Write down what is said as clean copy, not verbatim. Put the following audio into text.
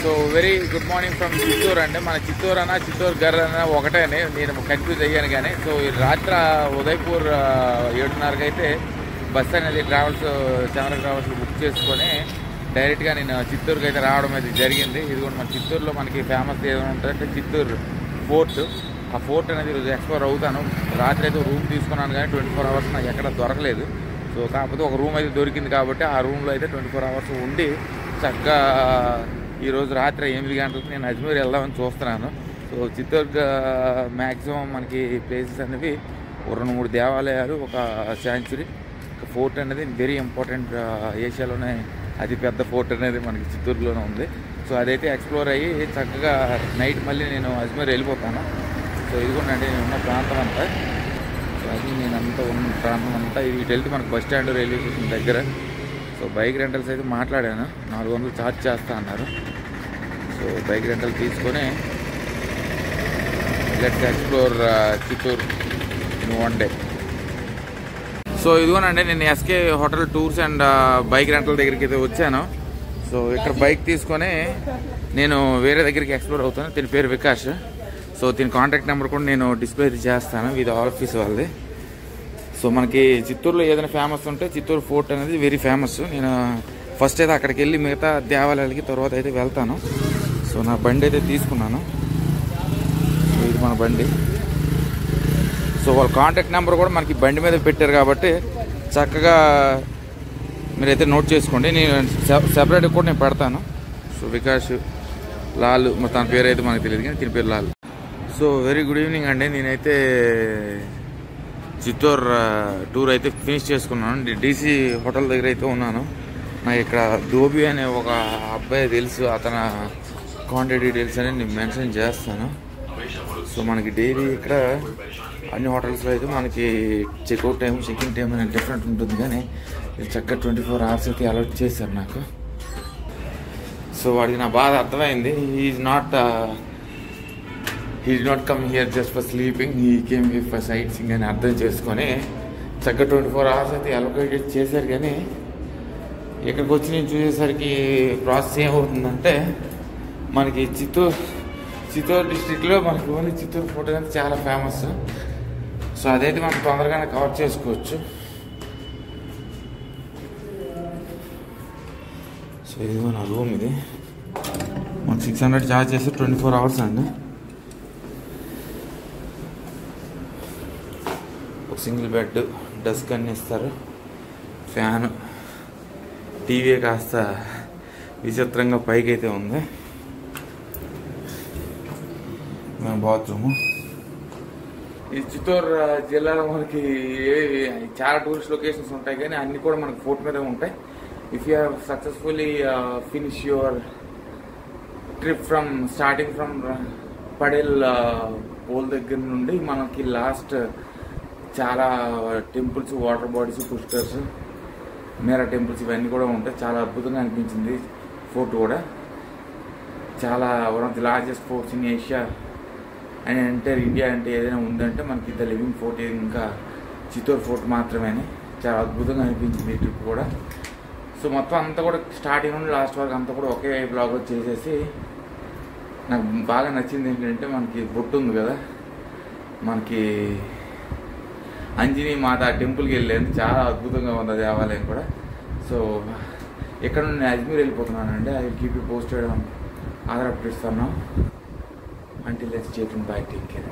So very good morning from Chittoor అండి. మన చిత్తూరు అన్న చిత్తూరు గర్ అన్న ఒకటే అని నేను కన్ఫ్యూజ్ అయ్యాను. కానీ సో రాత్రి ఉదయపూర్ 7:30కి అయితే బస్ అనేది చంద్ర ట్రావెల్స్ బుక్ చేసుకొని డైరెక్ట్గా నేను చిత్తూరుకి అయితే రావడం అయితే జరిగింది. ఇది కూడా మన చిత్తూరులో మనకి ఫేమస్ ఏదైనా ఉంటుందంటే చిత్తూరు ఫోర్ట్. ఆ ఫోర్ట్ అనేది ఈరోజు ఎక్స్ప్లోర్ అవుతాను. రాత్రి అయితే రూమ్ తీసుకున్నాను కానీ 24 అవర్స్ నాకు ఎక్కడ దొరకలేదు. సో కాకపోతే ఒక రూమ్ అయితే దొరికింది కాబట్టి ఆ రూమ్లో అయితే 24 అవర్స్ ఉండి చక్కగా ఈరోజు రాత్రి 8 గంటలకు నేను అజ్మీర్ వెళ్దామని చూస్తున్నాను. సో చిత్తూరు మ్యాక్సిమం మనకి ప్లేసెస్ అనేవి 2-3 దేవాలయాలు, ఒక శాంచురీ, ఒక ఫోర్ట్ అనేది వెరీ ఇంపార్టెంట్. ఏషియాలోనే అతి పెద్ద ఫోర్ట్ అనేది మనకి చిత్తూరులోనే ఉంది. సో అదైతే ఎక్స్ప్లోర్ అయ్యి చక్కగా నైట్ మళ్ళీ నేను అజ్మీర్ వెళ్ళిపోతాను. సో ఇదిగోండి నేను ఉన్న ప్రాంతం అంతా. సో అది నేను అంతా ఉన్న ప్రాంతం అంతా ఇటు వెళ్తే మనకు బస్ స్టాండ్, రైల్వే స్టేషన్ దగ్గర. సో బైక్ రెంటల్స్ అయితే మాట్లాడాను, 400 ఛార్జ్ చేస్తా అన్నారు. సో బైక్ రెంటల్ తీసుకొని let's explore Chittoor in 1 day. So ఇదిగోనండి నేను SK hotel tours and bike rental దగ్గరికి అయితే వచ్చాను. సో ఇక్కడ బైక్ తీసుకొని నేను వేరే దగ్గరికి ఎక్స్ప్లోర్ అవుతాను. దీని పేరు వికాష్. సో దీని కాంటాక్ట్ నెంబర్ కూడా నేను డిస్ప్లే చేస్తాను. ఇది ఆఫీస్ వాళ్ళది. సో మనకి చిత్తూరులో ఏదైనా ఫేమస్ ఉంటే చిత్తూరు ఫోర్ట్ అనేది వెరీ ఫేమస్. నేను ఫస్ట్ అయితే అక్కడికి వెళ్ళి మిగతా దేవాలయాలకి తర్వాత అయితే వెళ్తాను. సో నా బండి అయితే తీసుకున్నాను. సో ఇది మన బండి. సో వాళ్ళ కాంటాక్ట్ నెంబర్ కూడా మనకి బండి మీద పెట్టారు కాబట్టి చక్కగా మీరైతే నోట్ చేసుకోండి. నేను సెపరేట్గా కూడా నేను పెడతాను. సో వికాష్ లాల్, తన పేరు అయితే మనకు తెలియదు కానీ దీని పేరు Lal. So very good evening అండి. నేనైతే చిత్తూరు టూర్ అయితే ఫినిష్ చేసుకున్నాను. డీసీ హోటల్ దగ్గర అయితే ఉన్నాను. నాకు ఇక్కడ ధోబి అనే ఒక అబ్బాయి తెలుసు, అతను కాంటాక్ట్ డీటెయిల్స్ అనేది నేను మెన్షన్ చేస్తాను. సో మనకి డైలీ ఇక్కడ అన్ని హోటల్స్లో అయితే మనకి చెక్అవుట్ టైం, చెక్ఇన్ టైం అనేది డిఫరెంట్ ఉంటుంది. కానీ చక్కగా 24 అవర్స్ అయితే అలర్ట్ చేశారు నాకు. సో వాడికి నా బాధ అర్థమైంది. He is not come here just for sleeping, he came here for sightseeing అని అర్థం చేసుకొని చక్కగా 24 అవర్స్ అయితే అలొకేట్ చేశారు. కానీ ఇక్కడికి వచ్చి నేను చూసేసరికి ప్రాసెస్ ఏమవుతుందంటే మనకి చిత్తూరు డిస్ట్రిక్ట్లో మనకి ఓన్లీ చిత్తూరు ఫోర్ట్ అనేది చాలా ఫేమస్. సో అదైతే మనం తొందరగానే కవర్ చేసుకోవచ్చు. సో ఇదిగో నా రూమ్. ఇది మనకు 600 ఛార్జ్ చేస్తే 24 అవర్స్ అండి. ఒక సింగిల్ బెడ్, డెస్క్ అన్నీ ఇస్తారు, ఫ్యాన్, టీవీ కాస్త విచిత్రంగా పైకి అయితే ఉంది. బాత్రూము. ఈ చిత్తూరు జిల్లాలో మనకి చాలా టూరిస్ట్ లొకేషన్స్ ఉంటాయి కానీ అన్ని కూడా మనకి ఫోర్ట్ మీద ఉంటాయి. If you have successfully finish your trip starting from పడేల్ పోల్ దగ్గర నుండి మనకి లాస్ట్ చాలా టెంపుల్స్, వాటర్ బాడీస్, పుష్కర్స్, మేరా టెంపుల్స్ ఇవన్నీ కూడా ఉంటాయి. చాలా అద్భుతంగా అనిపించింది ఫోర్ట్ కూడా. చాలా one of the largest forts in Asia and entire India అంటే ఏదైనా ఉందంటే మనకి ద లివింగ్ ఫోర్ట్ ఇంకా చిత్తూరు ఫోర్ట్ మాత్రమే. చాలా అద్భుతంగా అనిపించింది ఈ ట్రిప్ కూడా. సో మొత్తం అంతా కూడా స్టార్టింగ్ నుండి లాస్ట్ వరకు అంతా కూడా ఒకే బ్లాగ్లో చేసేసి నాకు బాగా నచ్చింది ఏంటంటే మనకి బొట్టు ఉంది కదా, మనకి అంజనీ మాత టెంపుల్కి వెళ్ళేది చాలా అద్భుతంగా ఉంది దేవాలయం కూడా. సో ఇక్కడ నుండి నేను అజ్మీర్ వెళ్ళిపోతున్నానండి. I will keep you posted on other updates. Until let's check and bye, take care.